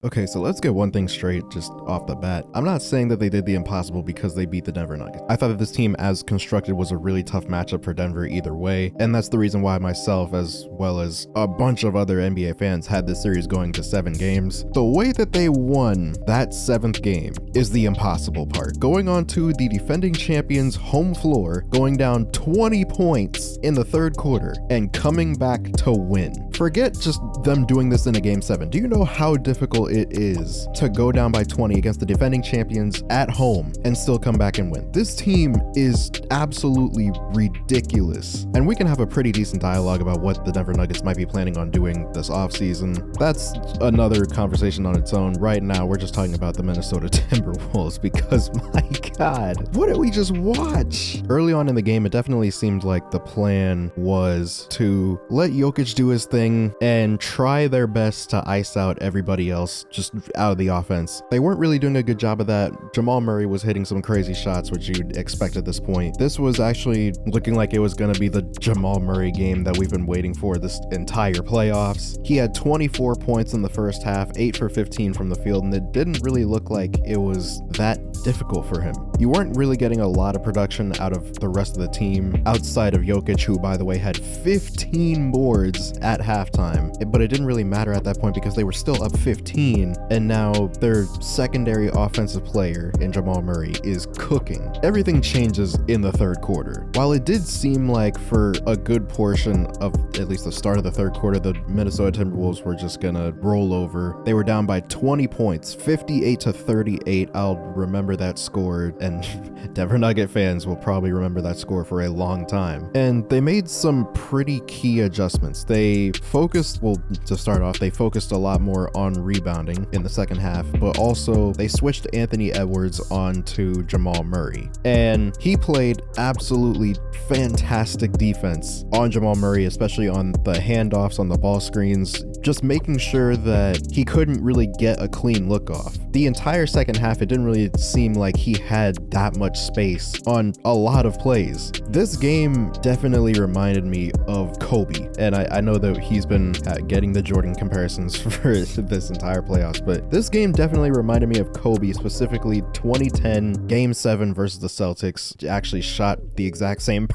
Okay, so let's get one thing straight just off the bat. I'm not saying that they did the impossible because they beat the Denver Nuggets. I thought that this team as constructed was a really tough matchup for Denver either way, and that's the reason why myself, as well as a bunch of other NBA fans, had this series going to 7 games. The way that they won that 7th game is the impossible part. Going on to the defending champions' home floor, going down 20 points in the 3rd quarter, and coming back to win. Forget just them doing this in a game 7. Do you know how difficult it is to go down by 20 against the defending champions at home and still come back and win? This team is absolutely ridiculous. And we can have a pretty decent dialogue about what the Denver Nuggets might be planning on doing this offseason. That's another conversation on its own. Right now, we're just talking about the Minnesota Timberwolves because, my God, what did we just watch? Early on in the game, it definitely seemed like the plan was to let Jokic do his thing and try their best to ice out everybody else just out of the offense. They weren't really doing a good job of that. Jamal Murray was hitting some crazy shots, which you'd expect at this point. This was actually looking like it was going to be the Jamal Murray game that we've been waiting for this entire playoffs. He had 24 points in the first half, 8 for 15 from the field, and it didn't really look like it was that difficult for him. You weren't really getting a lot of production out of the rest of the team outside of Jokic, who, by the way, had 15 boards at halftime, but it didn't really matter at that point because they were still up 15, and now their secondary offensive player in Jamal Murray is cooking. Everything changes in the 3rd quarter. While it did seem like for a good portion of at least the start of the 3rd quarter, the Minnesota Timberwolves were just gonna roll over. They were down by 20 points, 58-38. I'll remember that score, and Denver Nugget fans will probably remember that score for a long time. And they made some pretty key adjustments. They focused, well, to start off, they focused a lot more on rebounding in the second half, but also they switched Anthony Edwards onto Jamal Murray, and he played absolutely fantastic defense on Jamal Murray, especially on the handoffs, on the ball screens, just making sure that he couldn't really get a clean look off. The entire second half, it didn't really seem like he had that much space on a lot of plays. This game definitely reminded me of Kobe, and I know that he's been getting the Jordan comparisons for this entire playoffs, but this game definitely reminded me of Kobe, specifically 2010 Game 7 versus the Celtics. Actually shot the exact same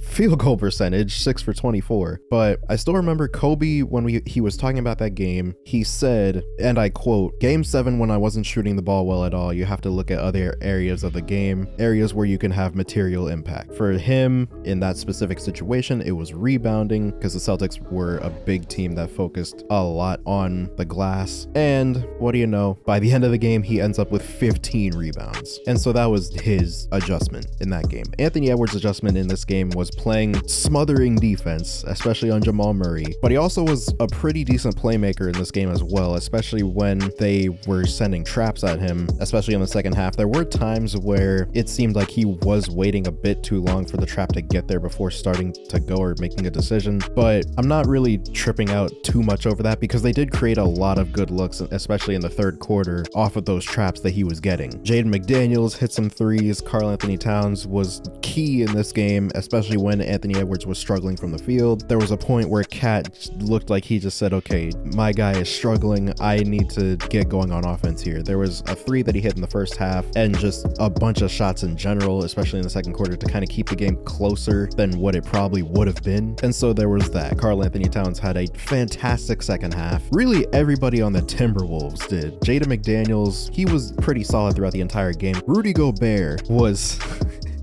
field goal percentage, 6 for 24. But I still remember Kobe when he was talking about that game. He said, and I quote, "Game 7, when I wasn't shooting the ball well at all, you have to look at other areas of the game, areas where you can have material impact." For him, in that specific situation, it was rebounding, because the Celtics were a big team that focused a lot on the glass. And what do you know? By the end of the game, he ends up with 15 rebounds. And so that was his adjustment in that game. Anthony Edwards' adjustment in this game was playing smothering defense, especially on Jamal Murray, but he also was a pretty decent playmaker in this game as well, especially when they were sending traps at him, especially in the second half. There were times where it seemed like he was waiting a bit too long for the trap to get there before starting to go or making a decision, but I'm not really tripping out too much over that because they did create a lot of good looks, especially in the 3rd quarter, off of those traps that he was getting. Jaden McDaniels hit some threes. Karl Anthony Towns was key in this game, especially when Anthony Edwards was struggling from the field. There was a point where Cat looked like he just said, okay, my guy is struggling. I need to get going on offense here. There was a 3 that he hit in the first half and just a bunch of shots in general, especially in the 2nd quarter, to kind of keep the game closer than what it probably would have been. And so there was that. Karl Anthony Towns had a fantastic second half. Really, everybody on the Timberwolves did. Jaden McDaniels, he was pretty solid throughout the entire game. Rudy Gobert was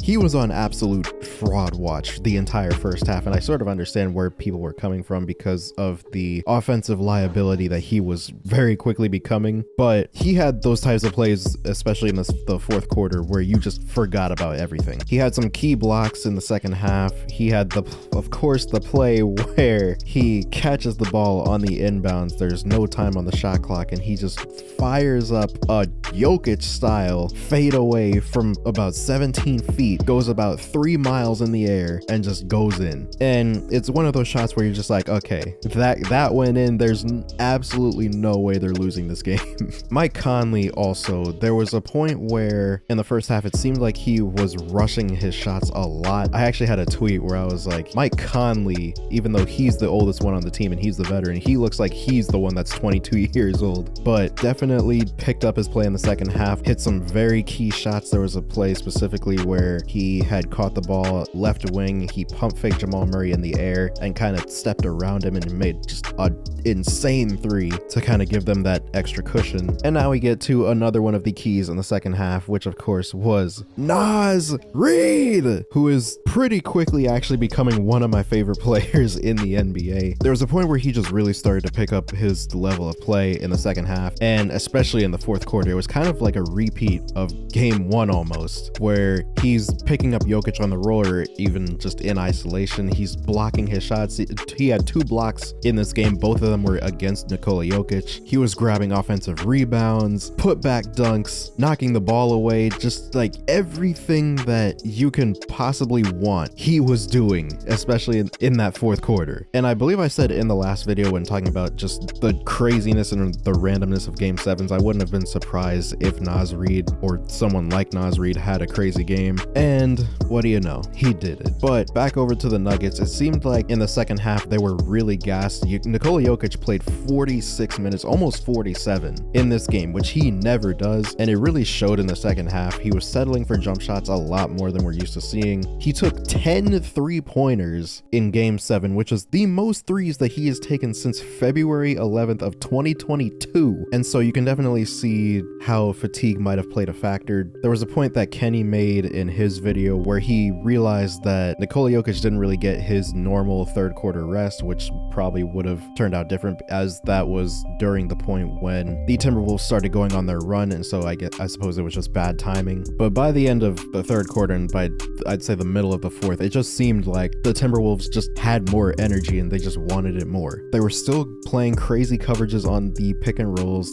he was on absolute fraud watch the entire first half, and I sort of understand where people were coming from because of the offensive liability that he was very quickly becoming. But he had those types of plays, especially in the 4th quarter, where you just forgot about everything. He had some key blocks in the second half. He had of course, the play where he catches the ball on the inbounds. There's no time on the shot clock, and he just fires up a Jokic style fade away from about 17 feet feet, goes about 3 miles in the air and just goes in. And it's one of those shots where you're just like, okay, that went in. There's absolutely no way they're losing this game. Mike Conley also, there was a point where in the first half, it seemed like he was rushing his shots a lot. I actually had a tweet where I was like, Mike Conley, even though he's the oldest one on the team and he's the veteran, he looks like he's the one that's 22 years old, but definitely picked up his play in the second half, hit some very key shots. There was a play specifically where he had caught the ball left wing, he pump faked Jamal Murray in the air and kind of stepped around him and made just an insane three to kind of give them that extra cushion. And now we get to another one of the keys in the second half, which of course was Naz Reed, who is pretty quickly actually becoming one of my favorite players in the NBA. There was a point where he just really started to pick up his level of play in the second half, and especially in the fourth quarter. It was kind of like a repeat of game one almost, where he's picking up Jokic on the roller, even just in isolation. He's blocking his shots. He had 2 blocks in this game. Both of them were against Nikola Jokic. He was grabbing offensive rebounds, put back dunks, knocking the ball away, just like everything that you can possibly want, he was doing, especially in that fourth quarter. And I believe I said in the last video when talking about just the craziness and the randomness of game 7s, I wouldn't have been surprised if Naz Reed or someone like Naz Reed had a crazy game. And what do you know? He did it. But back over to the Nuggets, it seemed like in the second half, they were really gassed. Nikola Jokic played 46 minutes, almost 47 in this game, which he never does. And it really showed in the second half. He was settling for jump shots a lot more than we're used to seeing. He took 10 3-pointers in game 7, which is the most threes that he has taken since February 11th of 2022. And so you can definitely see how fatigue might have played a factor. There was a point that Kenny made in his video where he realized that Nikola Jokic didn't really get his normal third quarter rest, which probably would have turned out different, as that was during the point when the Timberwolves started going on their run. And so I suppose it was just bad timing. But by the end of the third quarter, and by I'd say the middle of the fourth, it just seemed like the Timberwolves just had more energy and they just wanted it more. They were still playing crazy coverages on the pick and rolls.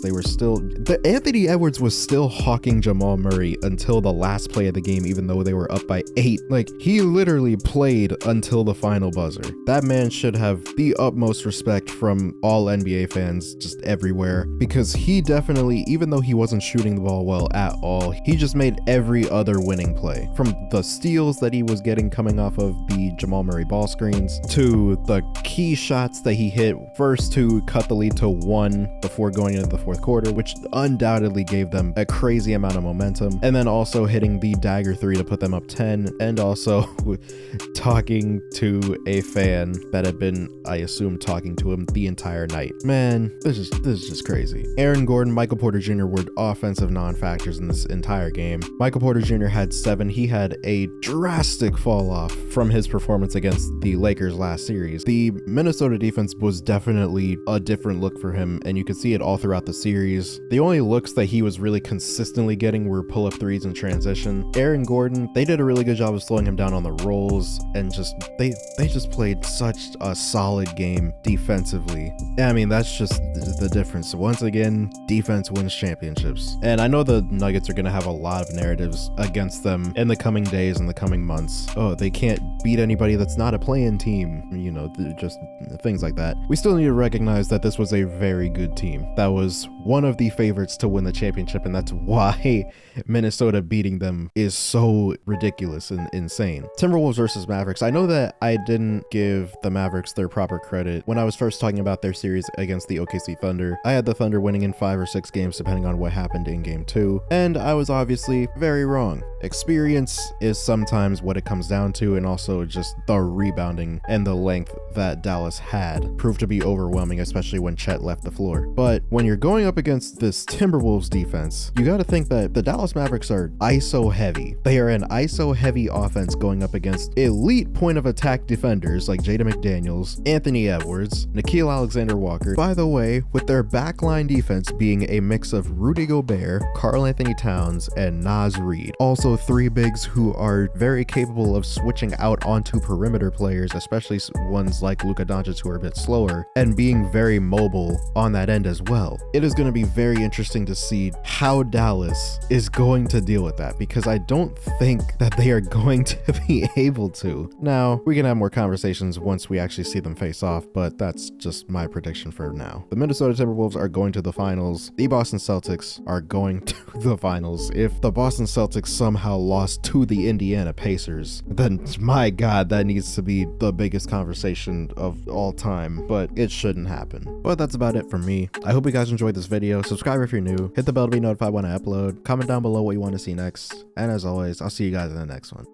Anthony Edwards was still hawking Jamal Murray until the last play of the game, even though they were up by 8. Like, he literally played until the final buzzer. That man should have the utmost respect from all NBA fans just everywhere, because he definitely, even though he wasn't shooting the ball well at all, he just made every other winning play. From the steals that he was getting coming off of the Jamal Murray ball screens, to the key shots that he hit first to cut the lead to 1 before going into the fourth quarter, which undoubtedly gave them a crazy amount of momentum, and then also hitting the dagger 3 to put them up 10, and also talking to a fan that had been, I assume, talking to him the entire night. Man, this is just crazy. Aaron Gordon, Michael Porter Jr. were offensive non-factors in this entire game. Michael Porter Jr. had 7. He had a drastic fall off from his performance against the Lakers last series. The Minnesota defense was definitely a different look for him, and you could see it all throughout the series. The only looks that he was really consistently getting were pull-up threes in transition. Aaron Gordon, they did a really good job of slowing him down on the rolls, and they just played such a solid game defensively. I mean, that's just the difference. Once again, defense wins championships. And I know the Nuggets are going to have a lot of narratives against them in the coming days and the coming months. Oh, they can't beat anybody that's not a play-in team, you know, just things like that. We still need to recognize that this was a very good team. That was one of the favorites to win the championship, and that's why Minnesota beating them is so ridiculous and insane. Timberwolves versus Mavericks. I know that I didn't give the Mavericks their proper credit when I was first talking about their series against the OKC Thunder. I had the Thunder winning in 5 or 6 games depending on what happened in game 2, and I was obviously very wrong. Experience is sometimes what it comes down to, and also just the rebounding and the length that Dallas had proved to be overwhelming, especially when Chet left the floor. But when you're going up against this Timberwolves defense, you got to think that the Dallas Mavericks are ISO heavy. They are an ISO heavy offense going up against elite point of attack defenders like Jaden McDaniels, Anthony Edwards, Nickeil Alexander-Walker. By the way, with their backline defense being a mix of Rudy Gobert, Karl Anthony Towns, and Naz Reed. Also 3 bigs who are very capable of switching out out onto perimeter players, especially ones like Luka Doncic who are a bit slower, and being very mobile on that end as well. It is going to be very interesting to see how Dallas is going to deal with that, because I don't think that they are going to be able to. Now, we can have more conversations once we actually see them face off, but that's just my prediction for now. The Minnesota Timberwolves are going to the finals. The Boston Celtics are going to the finals. If the Boston Celtics somehow lost to the Indiana Pacers, then my God, that needs to be the biggest conversation of all time, but it shouldn't happen. But that's about it from me. I hope you guys enjoyed this video. Subscribe if you're new. Hit the bell to be notified when I upload. Comment down below what you want to see next. And as always, I'll see you guys in the next one.